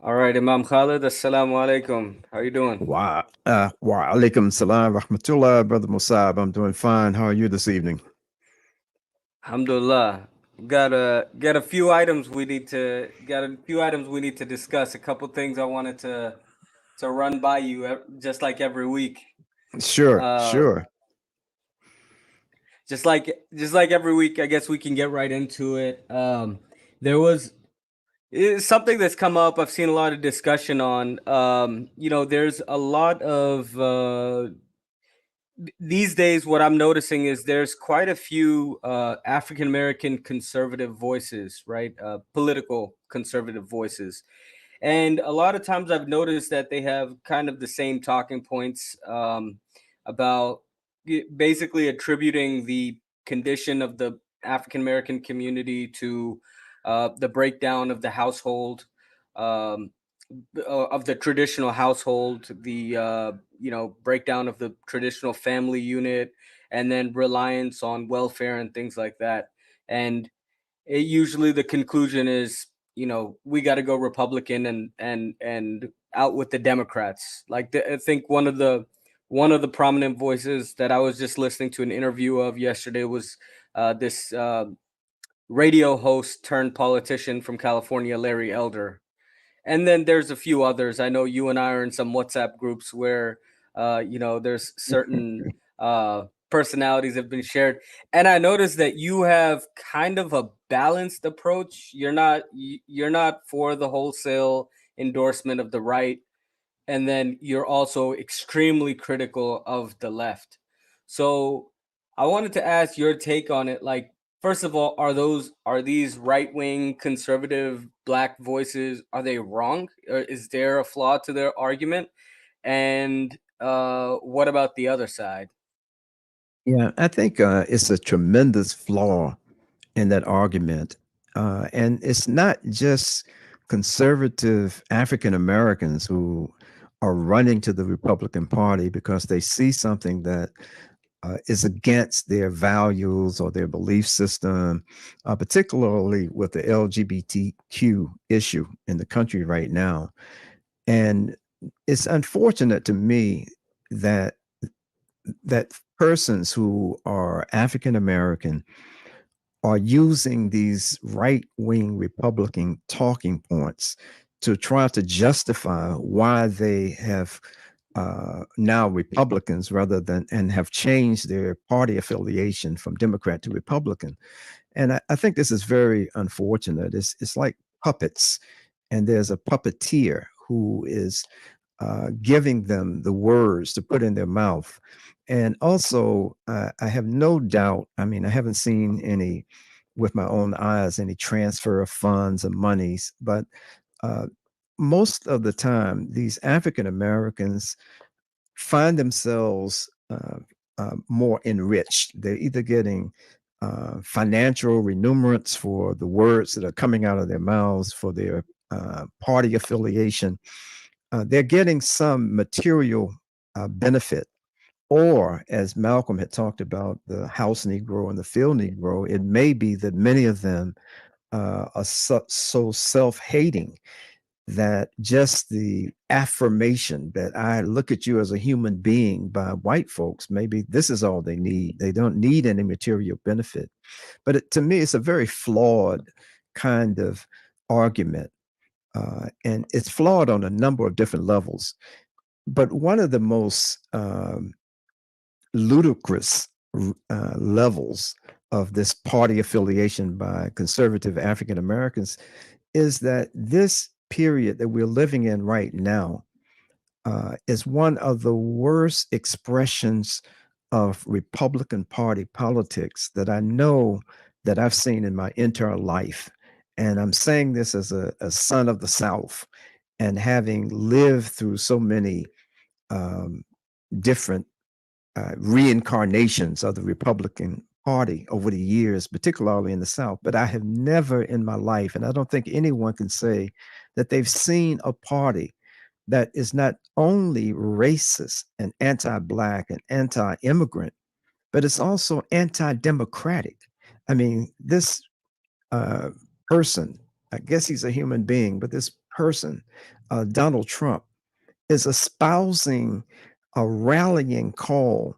All right, Imam Khalid, assalamu alaikum. How you doing? Wa alaikum salam rahmatullah, brother Musab. I'm doing fine. How are you this evening? Alhamdulillah. Got a few items we need to discuss. A couple things I wanted to run by you just like every week. Sure, Uh sure. just like every week, I guess we can get right into it. There was It's something that's come up. I've seen a lot of discussion on. There's a lot of these days. What I'm noticing is there's quite a few African American conservative voices, right? Political conservative voices, and a lot of times I've noticed that they have kind of the same talking points about basically attributing the condition of the African American community to the breakdown of the household, um, of the traditional household, the breakdown of the traditional family unit, and then reliance on welfare and things like that. And usually the conclusion is, we got to go Republican and out with the Democrats. I think one of the prominent voices that I was just listening to an interview of yesterday was this radio host turned politician from California, Larry Elder. And then there's a few others. I know you and I are in some WhatsApp groups where there's certain personalities have been shared, and I noticed that you have kind of a balanced approach. You're not for the wholesale endorsement of the right, and then you're also extremely critical of the left. So I wanted to ask your take on it. Like, first of all, are these right wing conservative black voices, are they wrong? Or is there a flaw to their argument? And what about the other side? Yeah, I think it's a tremendous flaw in that argument. And it's not just conservative African Americans who are running to the Republican Party because they see something that is against their values or their belief system, particularly with the LGBTQ issue in the country right now. And it's unfortunate to me that that persons who are African American are using these right wing Republican talking points to try to justify why they have now Republicans rather than and have changed their party affiliation from Democrat to Republican. And I think this is very unfortunate. It's like puppets, and there's a puppeteer who is giving them the words to put in their mouth. And also, I have no doubt, I mean, I haven't seen any with my own eyes, any transfer of funds or monies, but uh, most of the time, these African Americans find themselves more enriched. They're either getting financial remunerations for the words that are coming out of their mouths, for their party affiliation, they're getting some material benefit. Or, as Malcolm had talked about, the house Negro and the field Negro, it may be that many of them are so self hating that just the affirmation that I look at you as a human being by white folks, maybe this is all they need. They don't need any material benefit. But to me, it's a very flawed kind of argument. And it's flawed on a number of different levels. But one of the most ludicrous levels of this party affiliation by conservative African Americans is that this period that we're living in right now is one of the worst expressions of Republican Party politics that I know that I've seen in my entire life. And I'm saying this as a son of the South and having lived through so many um, different reincarnations of the Republican Party over the years, particularly in the South. But I have never in my life, and I don't think anyone can say that they've seen a party that is not only racist and anti Black and anti immigrant, but it's also anti democratic. I mean, this uh, person, I guess he's a human being, but this person, Donald Trump, is espousing a rallying call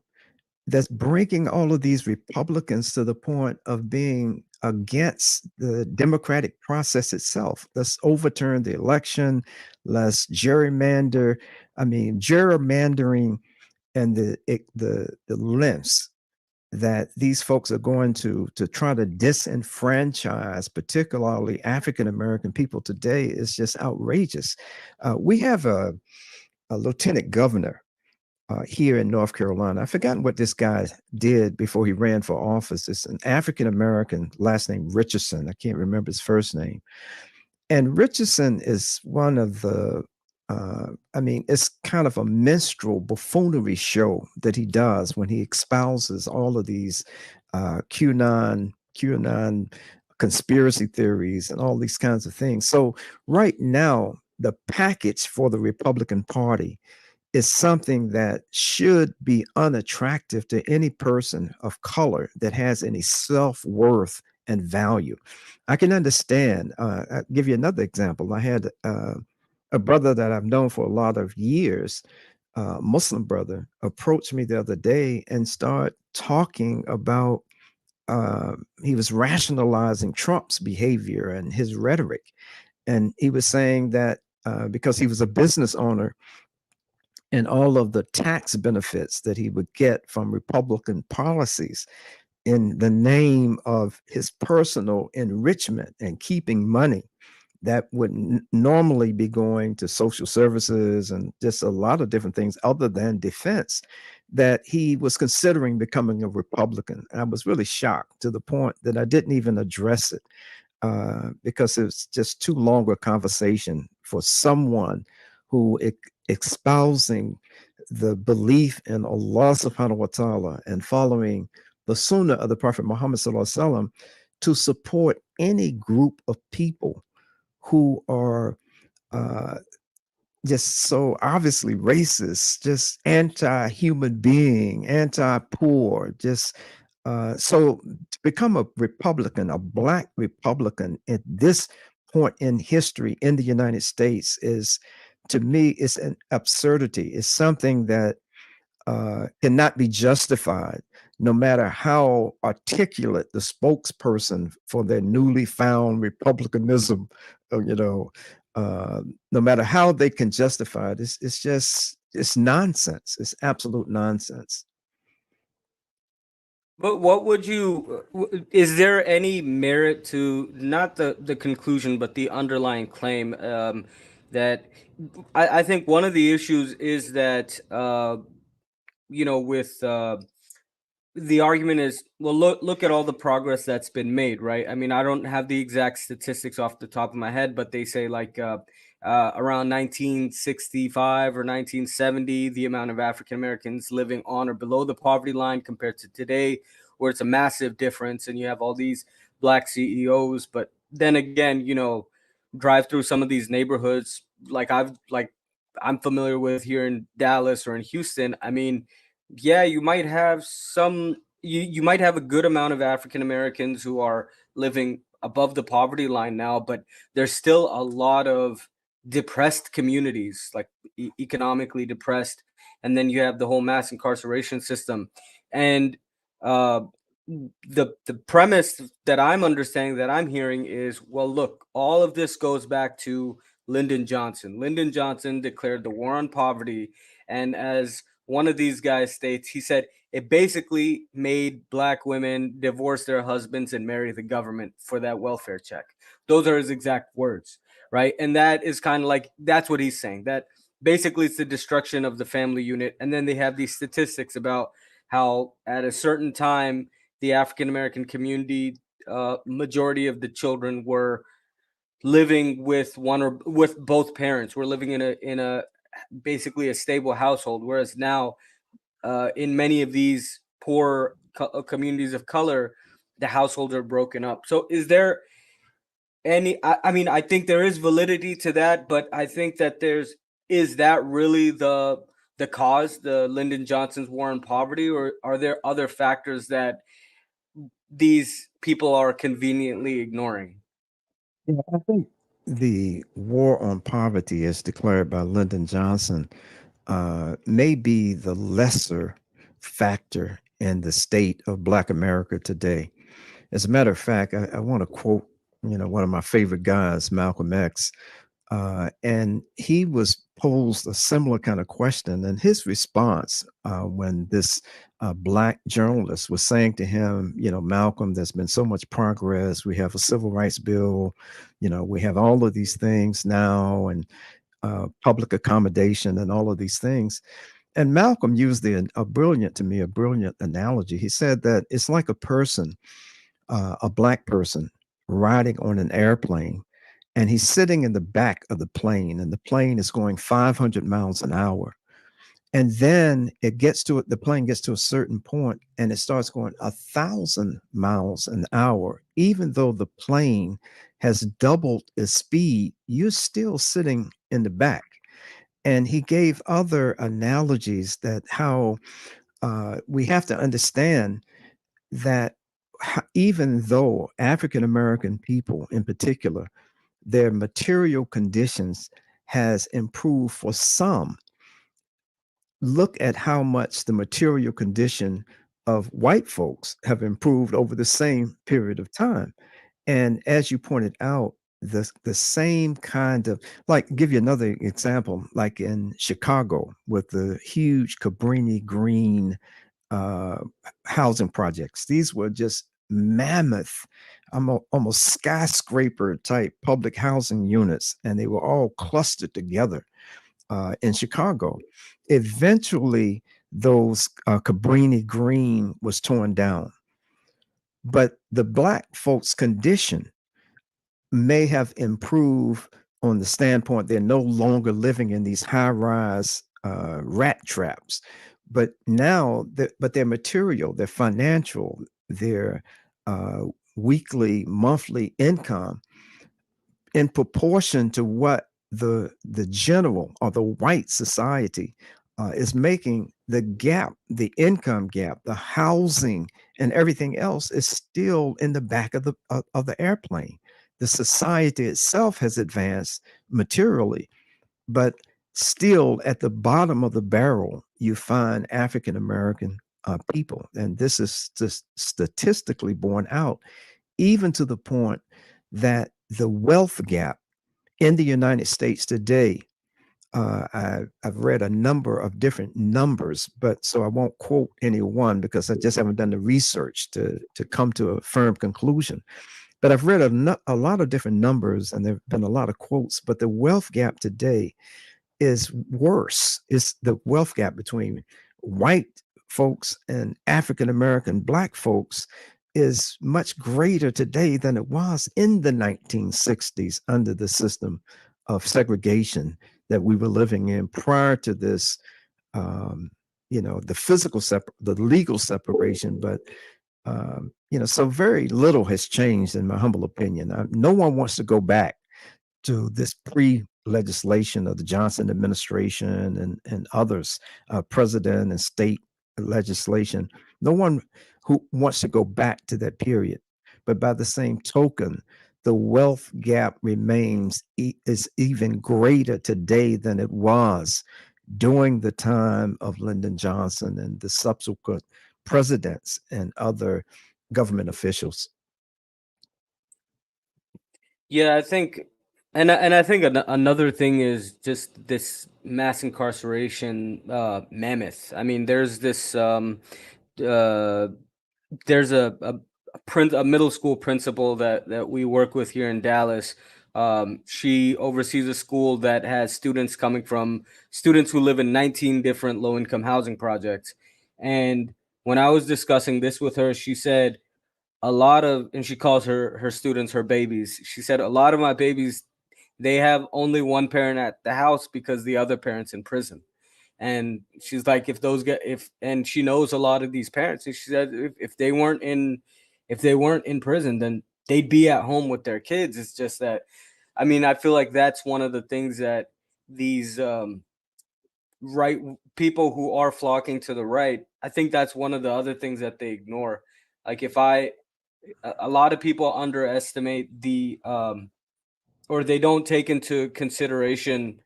that's bringing all of these Republicans to the point of being against the democratic process itself. Let's overturn the election. Let's gerrymander. I mean, gerrymandering and the lengths that these folks are going to try to disenfranchise, particularly African American people today, is just outrageous. We have a lieutenant governor here in North Carolina. I've forgotten what this guy did before he ran for office. It's an African American, last name Richardson. I can't remember his first name. And Richardson is one of I mean, it's kind of a minstrel buffoonery show that he does when he espouses all of these QAnon conspiracy theories and all these kinds of things. So right now, the package for the Republican Party is something that should be unattractive to any person of color that has any self-worth and value. I can understand. I'll give you another example. I had a brother that I've known for a lot of years, Muslim brother, approached me the other day and started talking about he was rationalizing Trump's behavior and his rhetoric. And he was saying that because he was a business owner, and all of the tax benefits that he would get from Republican policies in the name of his personal enrichment and keeping money that would normally be going to social services and just a lot of different things other than defense, that he was considering becoming a Republican. And I was really shocked to the point that I didn't even address it because it's just too long a conversation for someone who espousing the belief in Allah subhanahu wa ta'ala and following the sunnah of the Prophet Muhammad sallallahu alaihi wasallam to support any group of people who are uh, just so obviously racist, just anti-human being, anti-poor, just so to become a Republican, a black Republican at this point in history in the United States is, to me, it's an absurdity. It's something that cannot be justified, no matter how articulate the spokesperson for their newly found republicanism, you know, no matter how they can justify it, it's just it's nonsense. It's absolute nonsense. But what would you, is there any merit to not the conclusion, but the underlying claim that I think one of the issues is that, with the argument is, well, look at all the progress that's been made, right? I mean, I don't have the exact statistics off the top of my head, but they say like around 1965 or 1970, the amount of African Americans living on or below the poverty line compared to today, where it's a massive difference, and you have all these black CEOs. But then again, drive through some of these neighborhoods like I'm familiar with here in Dallas or in Houston. I mean, yeah, you might have you might have a good amount of African Americans who are living above the poverty line now, but there's still a lot of depressed communities, like economically depressed, and then you have the whole mass incarceration system. And uh the premise that I'm understanding, that I'm hearing, is, well, look, all of this goes back to Lyndon Johnson. Lyndon Johnson declared the war on poverty, and as one of these guys states, he said it basically made black women divorce their husbands and marry the government for that welfare check. Those are his exact words, right? And that is kind of like, that's what he's saying, that basically it's the destruction of the family unit. And then they have these statistics about how at a certain time the African American community, majority of the children were living with one or with both parents. We're living in a basically a stable household, whereas now in many of these poor communities of color, the households are broken up. So is there any, I mean, I think there is validity to that, but I think that is that really the cause, the Lyndon Johnson's war on poverty, or are there other factors that these people are conveniently ignoring? Yeah, I think. the war on poverty, as declared by Lyndon Johnson, may be the lesser factor in the state of Black America today. As a matter of fact, I want to quote, one of my favorite guys, Malcolm X, and he was posed a similar kind of question. And his response, when this Black journalist was saying to him, Malcolm, there's been so much progress. We have a civil rights bill, we have all of these things now, and public accommodation and all of these things. And Malcolm used a brilliant, to me, a brilliant analogy. He said that it's like a person, a Black person, riding on an airplane, and he's sitting in the back of the plane, and the plane is going 500 miles an hour. And then the plane gets to a certain point and it starts going 1,000 miles an hour. Even though the plane has doubled its speed, you're still sitting in the back. And he gave other analogies that how we have to understand that even though African American people in particular, their material conditions has improved for some, look at how much the material condition of white folks have improved over the same period of time. And as you pointed out, the same kind of, like, give you another example, like in Chicago with the huge Cabrini Green uh, housing projects. These were just mammoth, almost skyscraper type public housing units, and they were all clustered together in Chicago. Eventually, those Cabrini Green was torn down, but the Black folks' condition may have improved on the standpoint they're no longer living in these high-rise rat traps, but now, but their material, their financial, their uh, weekly, monthly income in proportion to what the general or the white society is making, the gap, the income gap, the housing, and everything else is still in the back of the airplane. The society itself has advanced materially, but still at the bottom of the barrel, you find African American people, and this is just statistically borne out, even to the point that the wealth gap in the United States today, I've read a number of different numbers, but so I won't quote any one because I just haven't done the research to come to a firm conclusion. But I've read a lot of different numbers, and there have been a lot of quotes. But the wealth gap today is worse. It's the wealth gap between white folks and African American Black folks is much greater today than it was in the 1960s under the system of segregation that we were living in prior to this. Um, the the legal separation, but so very little has changed in my humble opinion. No one wants to go back to this pre-legislation of the Johnson administration and others, president and state legislation. No one who wants to go back to that period. But by the same token, the wealth gap remains is even greater today than it was during the time of Lyndon Johnson and the subsequent presidents and other government officials. Yeah, I think, and I think another thing is just this mass incarceration mammoth. I mean, uh, there's a middle school principal that we work with here in Dallas. She oversees a school that has students who live in 19 different low income housing projects. And when I was discussing this with her, she said and she calls her students her babies. She said a lot of my babies, they have only one parent at the house because the other parent's in prison. And she's like, if those get if and she knows a lot of these parents, and she said if they weren't in prison, then they'd be at home with their kids. It's just that, I mean, I feel like that's one of the things that these right people who are flocking to the right, I think that's one of the other things that they ignore. Like, if I a lot of people underestimate or they don't take into consideration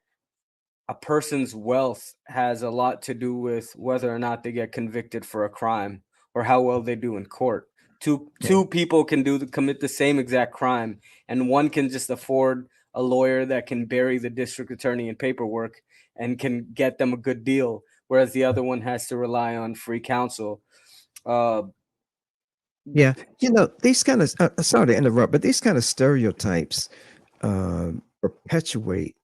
a person's wealth has a lot to do with whether or not they get convicted for a crime or how well they do in court. Yeah. Two people can commit the same exact crime, and one can just afford a lawyer that can bury the district attorney in paperwork and can get them a good deal, whereas the other one has to rely on free counsel. Uh, Yeah. These kind of, sorry to interrupt, but these kind of stereotypes perpetuate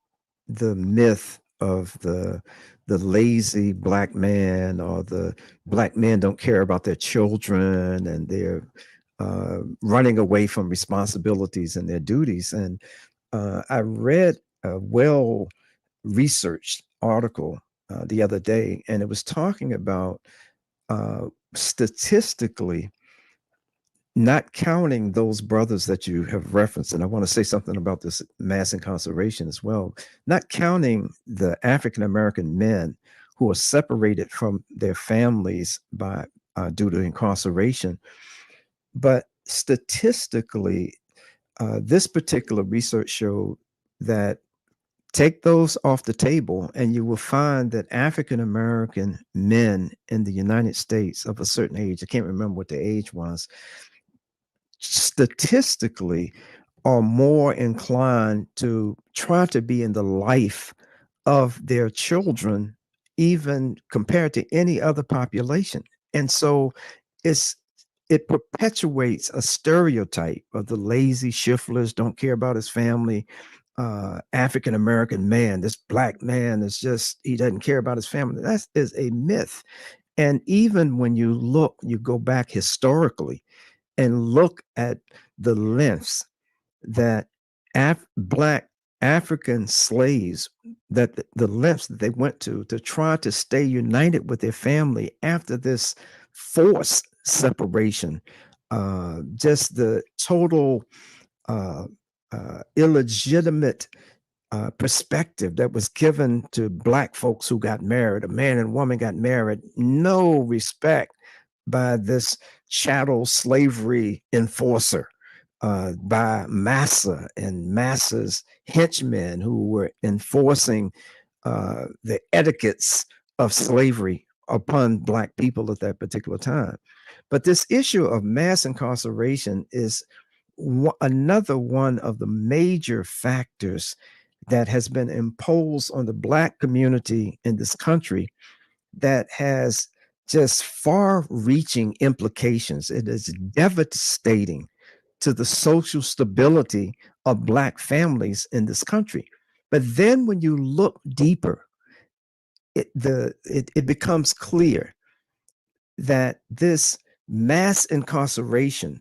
the myth of the lazy black man, or the black men don't care about their children, and they're running away from responsibilities and their duties. And I read a well researched article the other day, and it was talking about uh, statistically, not counting those brothers that you have referenced, and I want to say something about this mass incarceration as well, not counting the African American men who are separated from their families by due to incarceration, but statistically, this particular research showed that take those off the table, and you will find that African American men in the United States of a certain age, I can't remember what the age was, statistically are more inclined to try to be in the life of their children, even compared to any other population. And so it's it perpetuates a stereotype of the lazy, shiftless, don't care about his family, African American man. This black man is just, he doesn't care about his family. That is a myth. And even when you go back historically and look at the lengths that black African slaves, that the lengths that they went to try to stay united with their family after this forced separation, just the total uh, illegitimate perspective that was given to black folks who got married, a man and woman got married, no respect by this chattel slavery enforcer, by Massa and Massa's henchmen who were enforcing the etiquettes of slavery upon black people at that particular time. But this issue of mass incarceration is another one of the major factors that has been imposed on the black community in this country, that has just far reaching implications. It is devastating to the social stability of black families in this country. But then when you look deeper, it becomes clear that this mass incarceration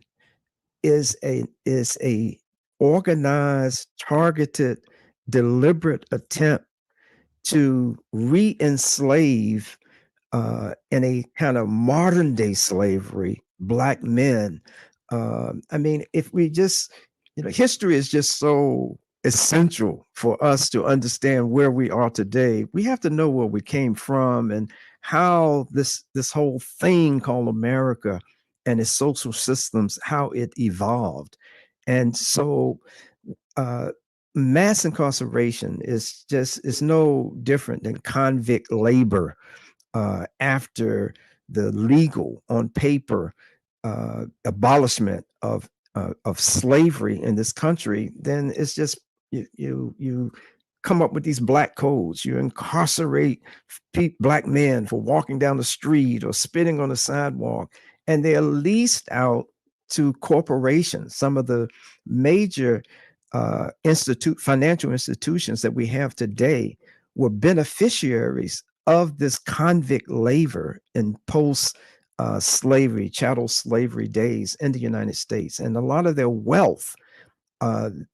is a organized, targeted, deliberate attempt to re-enslave in a kind of modern day slavery black men. I mean, if we just, history is just so essential for us to understand where we are today. We have to know where we came from and how this whole thing called America and its social systems, how it evolved. And so uh, mass incarceration is no different than convict labor after the legal, on paper, abolishment of slavery in this country. Then it's just you come up with these black codes. You incarcerate black men for walking down the street or spitting on the sidewalk, and they're leased out to corporations. Some of the major financial institutions that we have today were beneficiaries of this convict labor in post slavery, chattel slavery days in the United States. And a lot of their wealth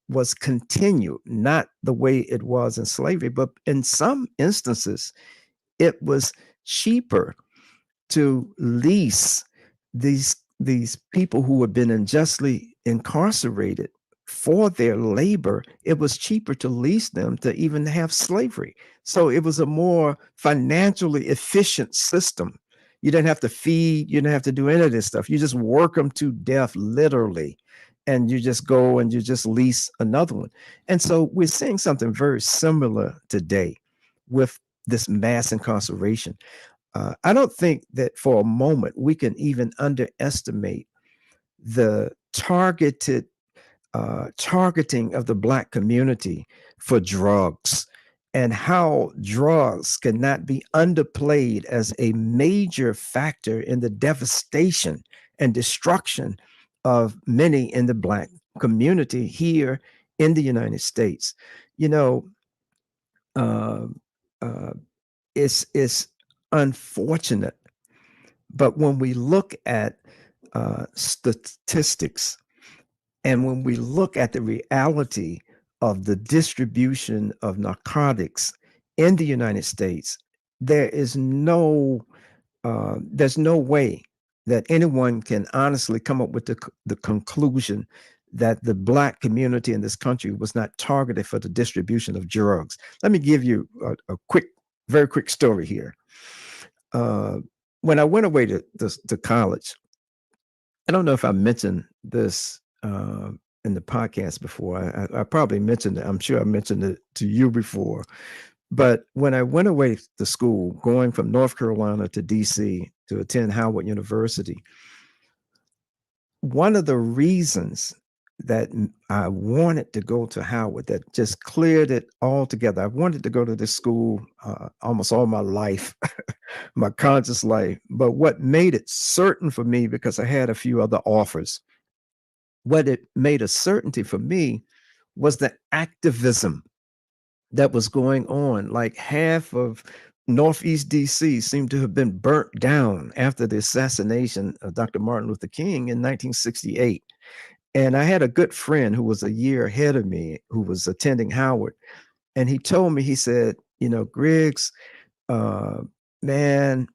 was continued, not the way it was in slavery, but in some instances, it was cheaper to lease these people who had been unjustly incarcerated for their labor. It was cheaper to lease them to even have slavery. So it was a more financially efficient system. You didn't have to feed, you didn't have to do any of this stuff. You just work them to death, literally. and you just go and you just lease another one. And so we're seeing something very similar today with this mass incarceration. I don't think that for a moment we can even underestimate the targeting of the Black community for drugs, and how drugs cannot be underplayed as a major factor in the devastation and destruction of many in the Black community here in the United States. You know, uh, uh, it's unfortunate, but when we look at statistics, and when we look at the reality of the distribution of narcotics in the United States, there is there's no way that anyone can honestly come up with the conclusion that the Black community in this country was not targeted for the distribution of drugs. Let me give you very quick story here. Uh, when I went away to college, I don't know if I mentioned this in the podcast before. I probably mentioned it. I'm sure I mentioned it to you before. But when I went away to school, going from North Carolina to DC to attend Howard University, one of the reasons that I wanted to go to Howard, that just cleared it all together. I wanted to go to this school almost all my life, my conscious life. But what made it certain for me, because I had a few other offers, what it made a certainty for me was the activism that was going on. Like half of Northeast DC seemed to have been burnt down after the assassination of Dr. Martin Luther King in 1968. And I had a good friend who was a year ahead of me who was attending Howard. And he told me, he said, Griggs, uh, man,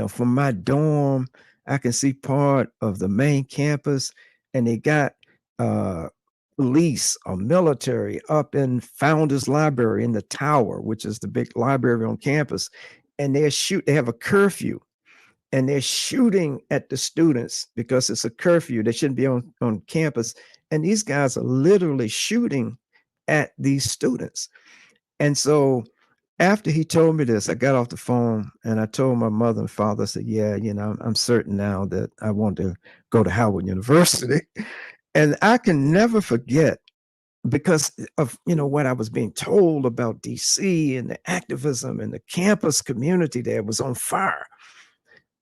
from my dorm, I can see part of the main campus, and they got uh, police or military up in Founders Library in the tower, which is the big library on campus, and they have a curfew, and they're shooting at the students because it's a curfew. They shouldn't be on campus. And these guys are literally shooting at these students. And so after he told me this, I got off the phone and I told my mother and father, I said, yeah, I'm certain now that I want to go to Howard University. And I can never forget, because of what I was being told about DC and the activism, and the campus community there was on fire.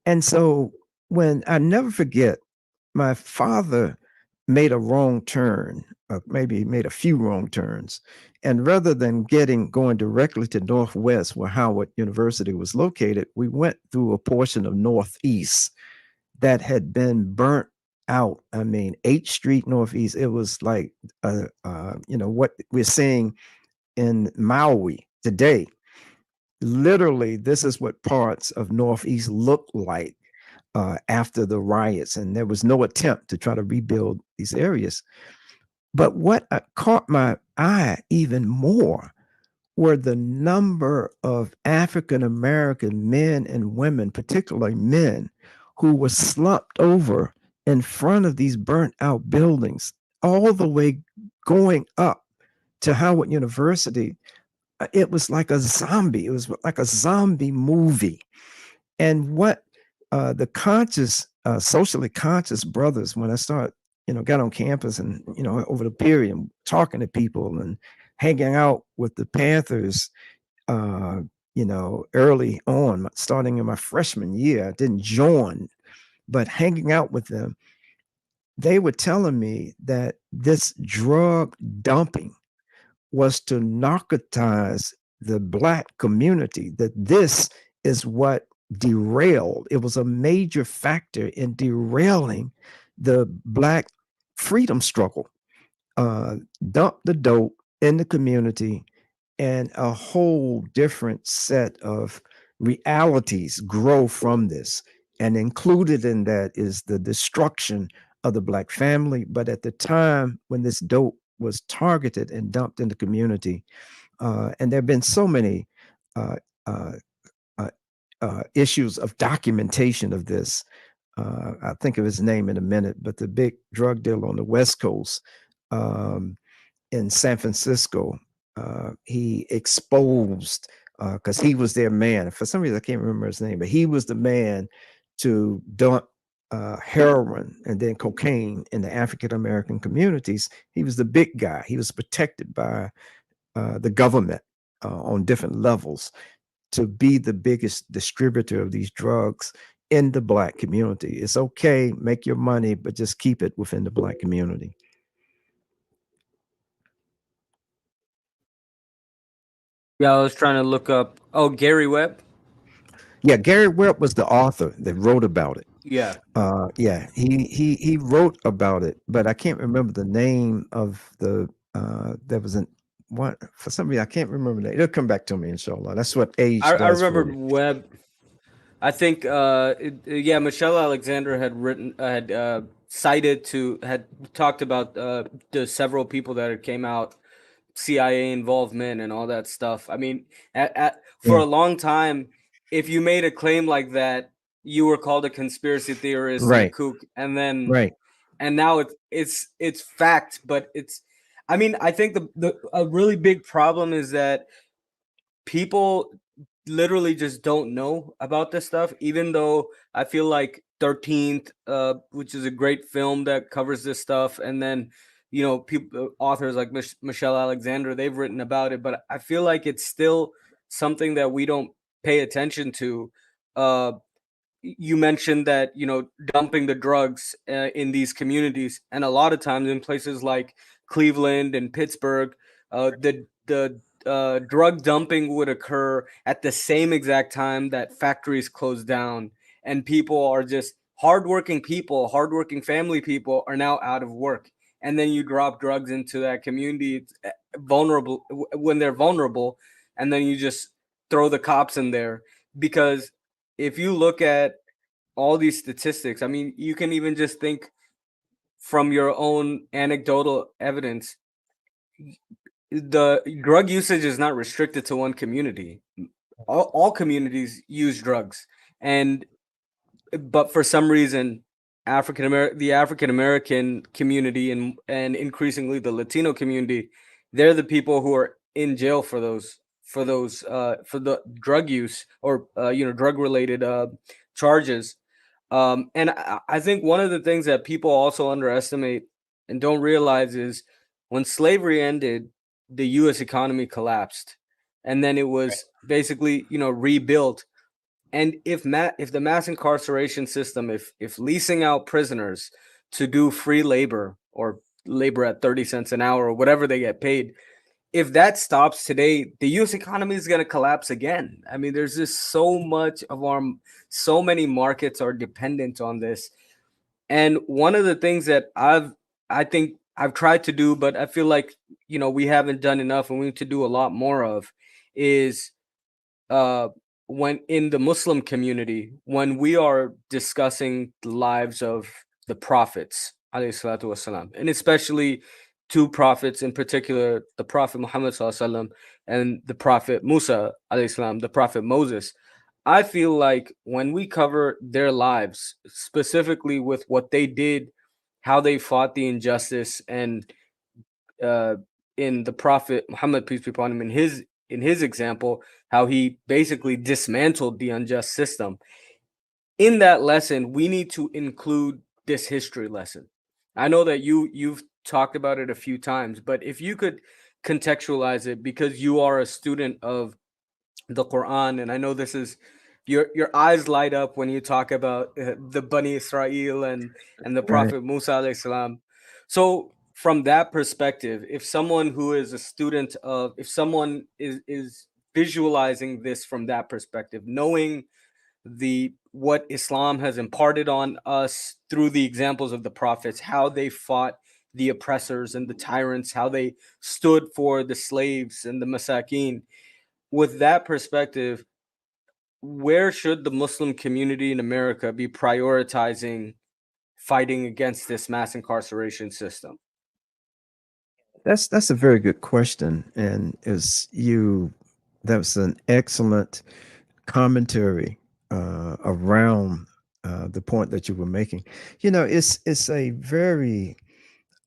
And so when I never forget, my father made a wrong turn, maybe he made a few wrong turns. And rather than going directly to Northwest, where Howard University was located, we went through a portion of Northeast that had been burnt out. I mean, 8th Street Northeast, it was like, what we're seeing in Maui today. Literally, this is what parts of Northeast look like after the riots, and there was no attempt to try to rebuild these areas. But what caught my eye even more were the number of African American men and women, particularly men, who were slumped over in front of these burnt out buildings, all the way going up to Howard University. It was like a zombie. It was like a zombie movie. And what the socially conscious brothers, when I got on campus and, over the period, talking to people and hanging out with the Panthers, early on, starting in my freshman year, I didn't join, but hanging out with them, they were telling me that this drug dumping was to narcotize the Black community, that this is what derailed. It was a major factor in derailing the Black freedom struggle. Dump the dope in the community, and a whole different set of realities grow from this. And included in that is the destruction of the Black family. But at the time when this dope was targeted and dumped in the community, and there have been so many uh, uh, issues of documentation of this. I think of his name in a minute, but the big drug dealer on the West Coast, um, in San Francisco. He exposed, because he was their man. For some reason, I can't remember his name, but he was the man to dump heroin and then cocaine in the African American communities. He was the big guy. He was protected by the government on different levels to be the biggest distributor of these drugs in the black community. It's okay, make your money, but just keep it within the black community. Yeah, I was trying to look up. Oh, Gary Webb. Yeah, Gary Webb was the author that wrote about it. Yeah, Yeah, he wrote about it, but I can't remember the name of the that was in what for some reason I can't remember that. It'll come back to me, inshallah. That's what age I does for remember you. Webb. I think, yeah, Michelle Alexander had written, had cited to, had talked about the several people that had came out, CIA involvement and all that stuff. I mean, for Yeah, a long time, if you made a claim like that, you were called a conspiracy theorist and a right, kook, and then right. and now it's fact, but it's. I mean, I think the a really big problem is that people literally just don't know about this stuff, even though I feel like 13th, which is a great film that covers this stuff, and then people, authors like Michelle Alexander, they've written about it, but I feel like it's still something that we don't pay attention to. uh you mentioned that dumping the drugs in these communities, and a lot of times in places like Cleveland and Pittsburgh, the drug dumping would occur at the same exact time that factories close down, and people are just hardworking family people are now out of work, and then you drop drugs into that community. It's vulnerable when they're vulnerable, and then you just throw the cops in there. Because if you look at all these statistics, I mean, you can even just think from your own anecdotal evidence, the drug usage is not restricted to one community. All communities use drugs, and but for some reason, the African American community and increasingly the Latino community, they're the people who are in jail for the drug use, or drug related charges. And I think one of the things that people also underestimate and don't realize is when slavery ended, the U.S. economy collapsed, and then it was basically rebuilt. And if the mass incarceration system, if leasing out prisoners to do free labor or labor at 30 cents an hour or whatever they get paid, if that stops today, the US economy is going to collapse again. I mean, there's just so many markets are dependent on this. And one of the things that I think I've tried to do, but I feel like, we haven't done enough and we need to do a lot more of, is uh, when in the Muslim community, when we are discussing the lives of the prophets, alayhi salatu wasalam, and especially two prophets in particular, the Prophet Muhammad sallallahu alaihi wasallam and the Prophet Musa alayhi salam, the Prophet Moses. I feel like when we cover their lives, specifically with what they did, how they fought the injustice, and uh, in the Prophet Muhammad, peace be upon him, in his example, how he basically dismantled the unjust system. In that lesson, we need to include this history lesson. I know that you've talked about it a few times, but if you could contextualize it, because you are a student of the Quran, and I know this is your eyes light up when you talk about the Bani Israel and the Right. Prophet Musa alayhi salam. So from that perspective, if someone who is a student of, if someone is visualizing this from that perspective, knowing the what Islam has imparted on us through the examples of the prophets, how they fought the oppressors and the tyrants, how they stood for the slaves and the masakin, with that perspective, where should the Muslim community in America be prioritizing fighting against this mass incarceration system? That's a very good question, and is you that was an excellent commentary around the point that you were making. You know, it's a very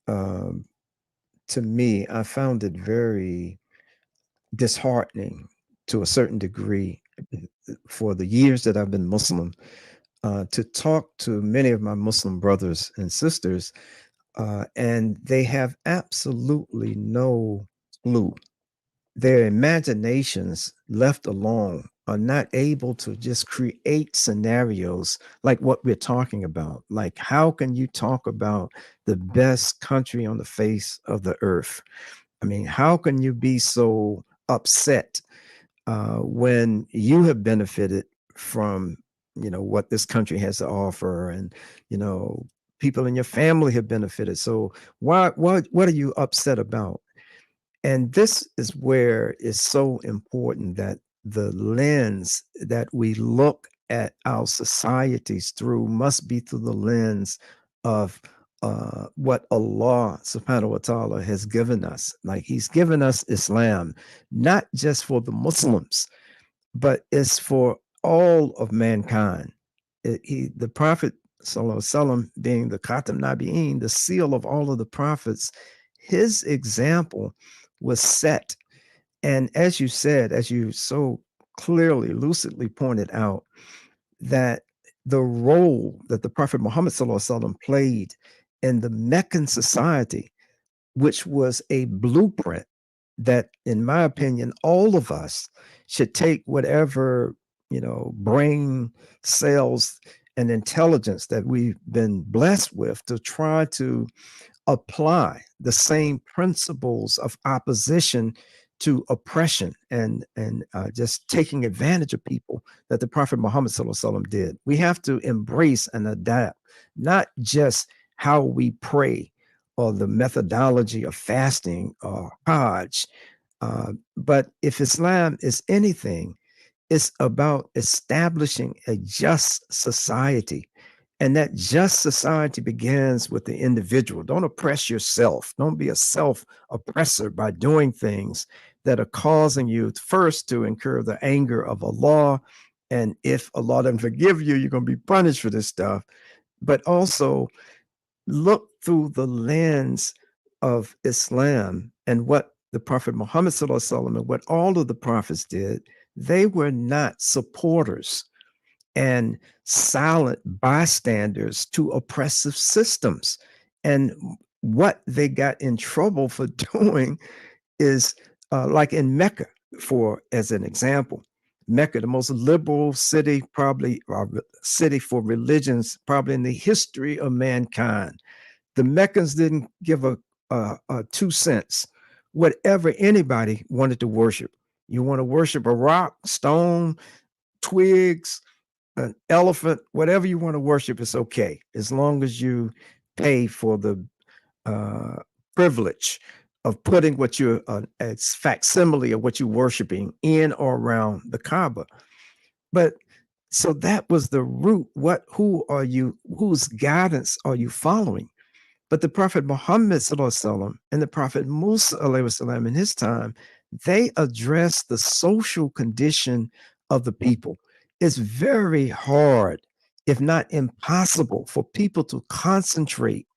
um, to me, I found it very disheartening to a certain degree for the years that I've been Muslim, to talk to many of my Muslim brothers and sisters, and they have absolutely no clue. Their imaginations left alone are not able to just create scenarios like what we're talking about. Like, how can you talk about the best country on the face of the earth? I mean, how can you be so upset when you have benefited from, what this country has to offer, and you know people in your family have benefited? So what are you upset about? And this is where it's so important that the lens that we look at our societies through must be through the lens of what Allah subhanahu wa ta'ala has given us. Like, He's given us Islam, not just for the Muslims, but it's for all of mankind. The Prophet Sallallahu Alaihi Wasallam, being the Khatam Nabi'in, the seal of all of the prophets, his example was set. And as you said, as you so clearly, lucidly pointed out, that the role that the Prophet Muhammad Sallallahu Alaihi Wasallam played in the Meccan society, which was a blueprint that, in my opinion, all of us should take whatever, brain cells and intelligence that we've been blessed with to try to apply the same principles of opposition to oppression and just taking advantage of people that the Prophet Muhammad did. We have to embrace and adapt, not just how we pray or the methodology of fasting or Hajj, but if Islam is anything, it's about establishing a just society. And that just society begins with the individual. Don't oppress yourself. Don't be a self oppressor by doing things that are causing you first to incur the anger of Allah. And if Allah doesn't forgive you, you're going to be punished for this stuff. But also look through the lens of Islam and what the Prophet Muhammad and what all of the prophets did. They were not supporters and silent bystanders to oppressive systems. And what they got in trouble for doing is, like in Mecca, for as an example, Mecca, the most liberal city, probably city for religions, probably in the history of mankind. The Meccans didn't give a 2 cents. Whatever anybody wanted to worship, you want to worship a rock, stone, twigs, an elephant, whatever you want to worship, it's okay, as long as you pay for the uh, privilege of putting what you're, it's facsimile of what you're worshiping in or around the Kaaba. But so that was the root. Who are you? Whose guidance are you following? But the Prophet Muhammad and the Prophet Musa in his time, they addressed the social condition of the people. It's very hard, if not impossible, for people to concentrate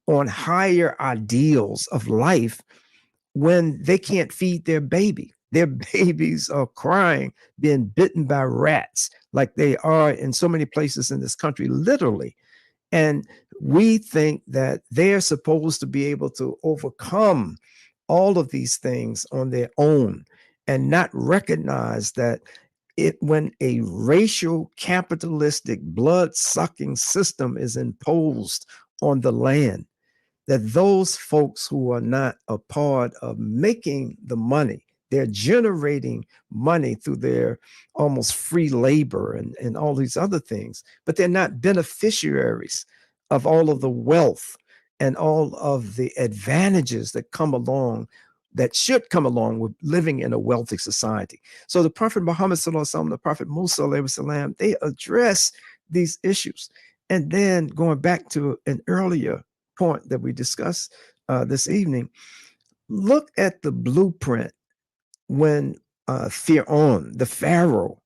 on higher ideals of life when they can't feed their baby. Their babies are crying, being bitten by rats, like they are in so many places in this country, literally. And we think that they're supposed to be able to overcome all of these things on their own and not recognize that when a racial capitalistic blood sucking system is imposed on the land, that those folks who are not a part of making the money, they're generating money through their almost free labor and all these other things, but they're not beneficiaries of all of the wealth and all of the advantages that come along, that should come along with living in a wealthy society. So the Prophet Muhammad, the Prophet Musa, they address these issues. And then going back to an earlier point that we discussed this evening, look at the blueprint when Fir'aun, the Pharaoh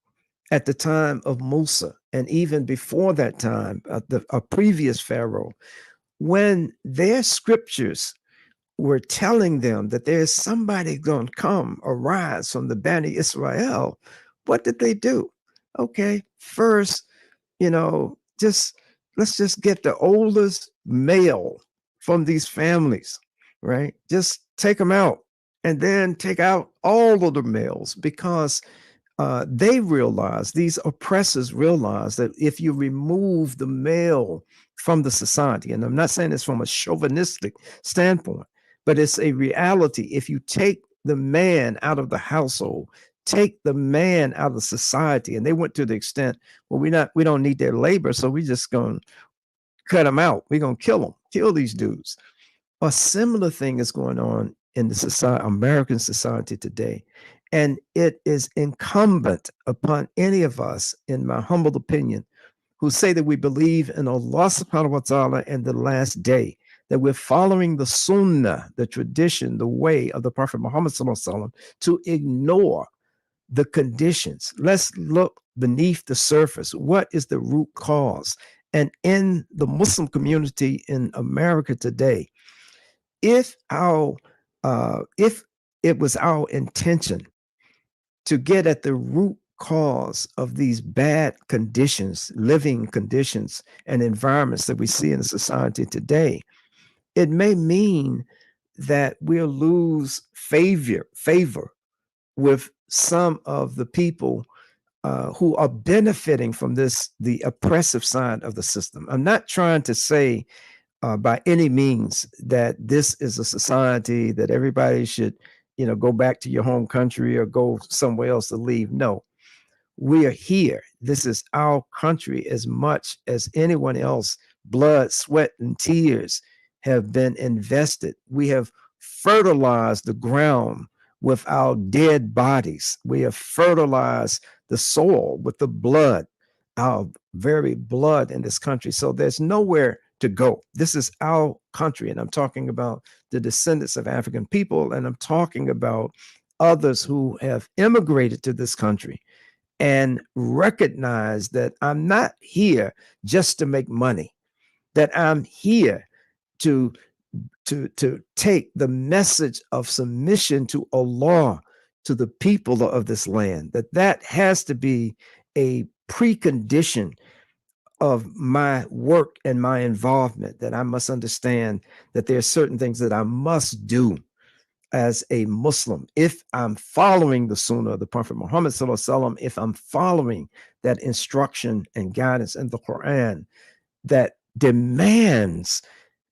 at the time of Musa and even before that time, a previous pharaoh, when their scriptures were telling them that there's somebody going to come, arise from the Bani Israel, what did they do? Okay, first, just let's just get the oldest male from these families, right? Just take them out and then take out all of the males because they realize, these oppressors realize that if you remove the male from the society, and I'm not saying this from a chauvinistic standpoint, but it's a reality. If you take the man out of the household, take the man out of society, and they went to the extent, well, we don't need their labor, so we just gonna cut them out. We're gonna kill these dudes. A similar thing is going on in the society, American society today. And it is incumbent upon any of us, in my humble opinion, who say that we believe in Allah subhanahu wa ta'ala and the last day, that we're following the sunnah, the tradition, the way of the Prophet Muhammad sallallahu alaihi wasallam, to ignore the conditions. Let's look beneath the surface. What is the root cause? And in the Muslim community in America today, if it was our intention to get at the root cause of these bad conditions, living conditions and environments that we see in society today, it may mean that we'll lose favor with some of the people who are benefiting from the oppressive side of the system. I'm not trying to say by any means that this is a society that everybody should, go back to your home country or go somewhere else to leave. No, we are here. This is our country as much as anyone else. Blood, sweat, and tears have been invested. We have fertilized the ground with our dead bodies. We have fertilized the soil with the blood, our very blood in this country. So there's nowhere to go. This is our country. And I'm talking about the descendants of African people. And I'm talking about others who have immigrated to this country and recognize that I'm not here just to make money, that I'm here to take the message of submission to Allah to the people of this land, that has to be a precondition of my work and my involvement, that I must understand that there are certain things that I must do as a Muslim, if I'm following the Sunnah of the Prophet Muhammad sallallahu alaihi wasallam, if I'm following that instruction and guidance in the Quran that demands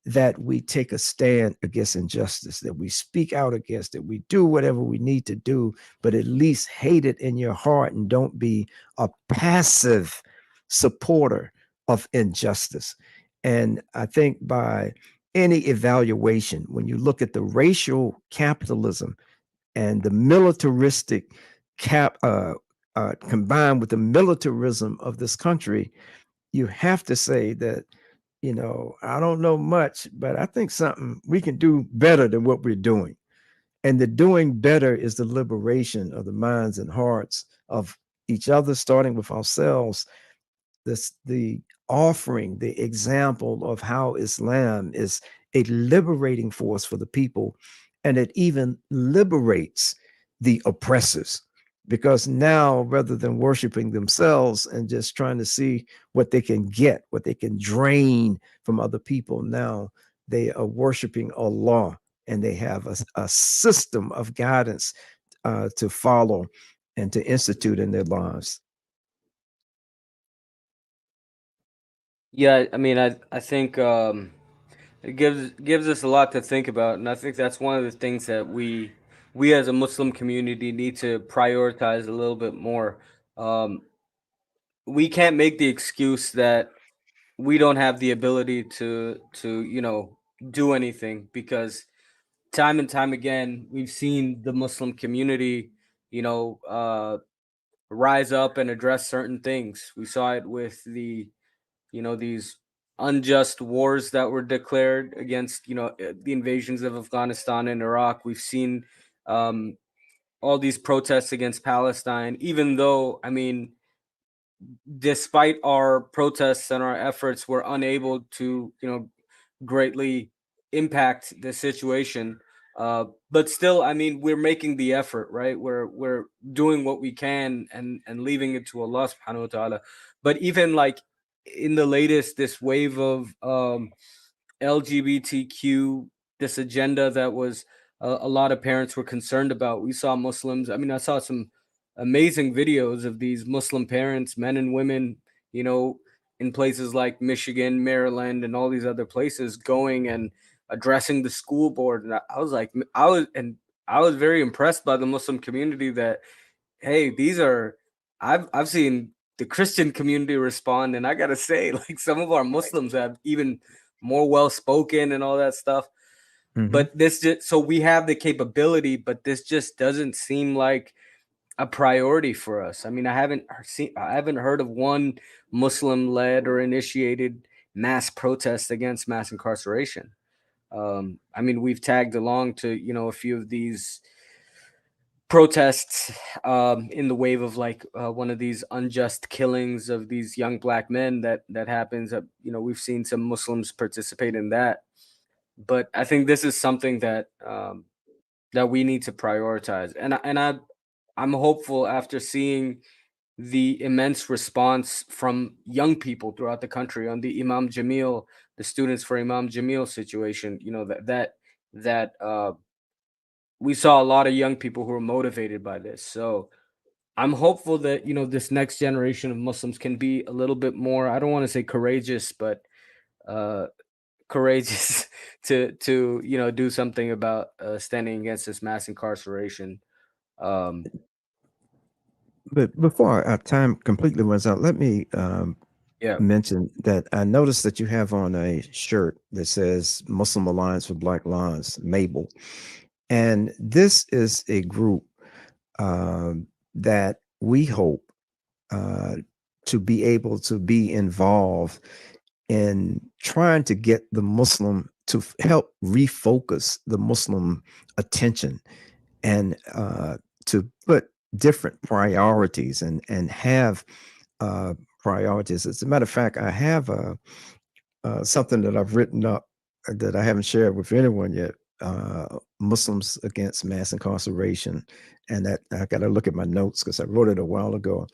that we take a stand against injustice, that we speak out against it, we do whatever we need to do, but at least hate it in your heart and don't be a passive supporter of injustice. And I think by any evaluation, when you look at the racial capitalism and the militaristic combined with the militarism of this country, you have to say that, I don't know much, but I think something we can do better than what we're doing. And the doing better is the liberation of the minds and hearts of each other, starting with ourselves. The offering, the example of how Islam is a liberating force for the people, and it even liberates the oppressors, because now, rather than worshiping themselves and just trying to see what they can get, what they can drain from other people, now they are worshiping Allah, and they have a system of guidance to follow and to institute in their lives. Yeah, I mean, I think it gives us a lot to think about, and I think that's one of the things that we as a Muslim community need to prioritize a little bit more. Um, we can't make the excuse that we don't have the ability to do anything, because time and time again we've seen the Muslim community, you know, rise up and address certain things. We saw it with these unjust wars that were declared against the invasions of Afghanistan and Iraq. We've seen um, all these protests against Palestine, even though, I mean, despite our protests and our efforts, we're unable to, greatly impact the situation. But still, I mean, we're making the effort, right? We're doing what we can and leaving it to Allah subhanahu wa ta'ala. But even like in the latest, this wave of LGBTQ, this agenda that was a lot of parents were concerned about. We saw Muslims. I mean, I saw some amazing videos of these Muslim parents, men and women, you know, in places like Michigan, Maryland, and all these other places, going and addressing the school board. And I was like, I was very impressed by the Muslim community that, hey, these are, I've seen the Christian community respond, and I gotta say, like some of our Muslims have even more well spoken and all that stuff. Hmm. But this just, so we have the capability, but this just doesn't seem like a priority for us. I mean, I haven't heard of one Muslim led or initiated mass protest against mass incarceration. I mean, we've tagged along to, a few of these protests in the wave of like one of these unjust killings of these young black men that happens. We've seen some Muslims participate in that, but I think this is something that we need to prioritize. I'm hopeful after seeing the immense response from young people throughout the country on the Imam Jamil, the students for Imam Jamil situation. That we saw a lot of young people who were motivated by this. So I'm hopeful that this next generation of Muslims can be a little bit more. I don't want to say courageous, but uh, courageous to do something about standing against this mass incarceration. Um, But before our time completely runs out, let me yeah, mention that I noticed that you have on a shirt that says Muslim Alliance for Black Lives, Mabel. And this is a group that we hope uh, to be able to be involved in trying to get the Muslim to help refocus the Muslim attention and to put different priorities and have priorities. As a matter of fact, I have something that I've written up that I haven't shared with anyone yet. Muslims against mass incarceration, and that I got to look at my notes because I wrote it a while ago.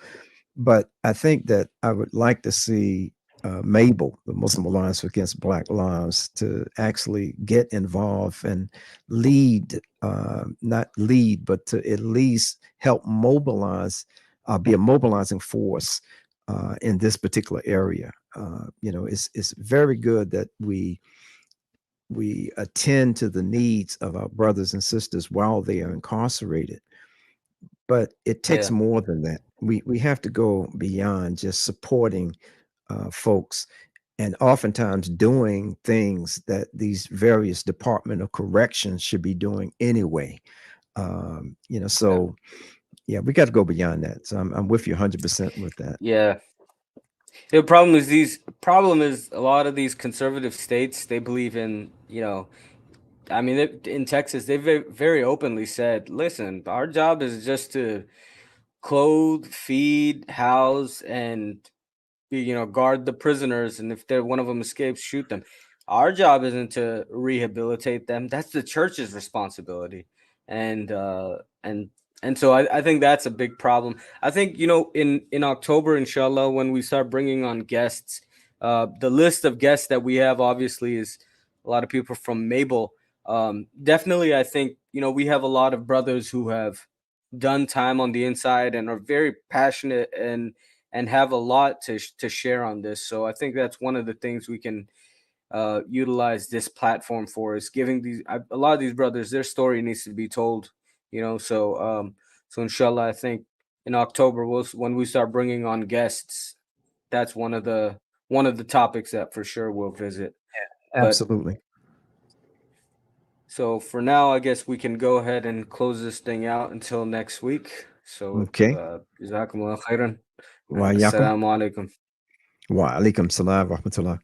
But I think that I would like to see Mabel, the Muslim Alliance Against Black Lives, to actually get involved and lead, not lead, but to at least help mobilize, be a mobilizing force in this particular area. It's very good that we attend to the needs of our brothers and sisters while they are incarcerated, but it takes yeah, more than that. We have to go beyond just supporting folks and oftentimes doing things that these various Department of Corrections should be doing anyway. yeah, So yeah, we got to go beyond that. So I'm with you 100% with that. yeah. The problem is a lot of these conservative states, they believe in, I mean, in Texas, they very openly said, listen, our job is just to clothe, feed, house, and guard the prisoners, and if one of them escapes, shoot them. Our job isn't to rehabilitate them. That's the church's responsibility. And uh and and so I think that's a big problem. I think in October, inshallah, when we start bringing on guests, the list of guests that we have obviously is a lot of people from Mabel. Definitely, I think we have a lot of brothers who have done time on the inside and are very passionate and have a lot to share on this. So I think that's one of the things we can utilize this platform for, is giving a lot of these brothers, their story needs to be told. So inshallah, I think in October, when we start bringing on guests, that's one of the topics that for sure we'll visit. But Absolutely. so for now, I guess we can go ahead and close this thing out until next week. So Okay. jazakumullah khairan, Wa and yakum. assalamu alaikum. Wa alaikum salam wa rahmatullah.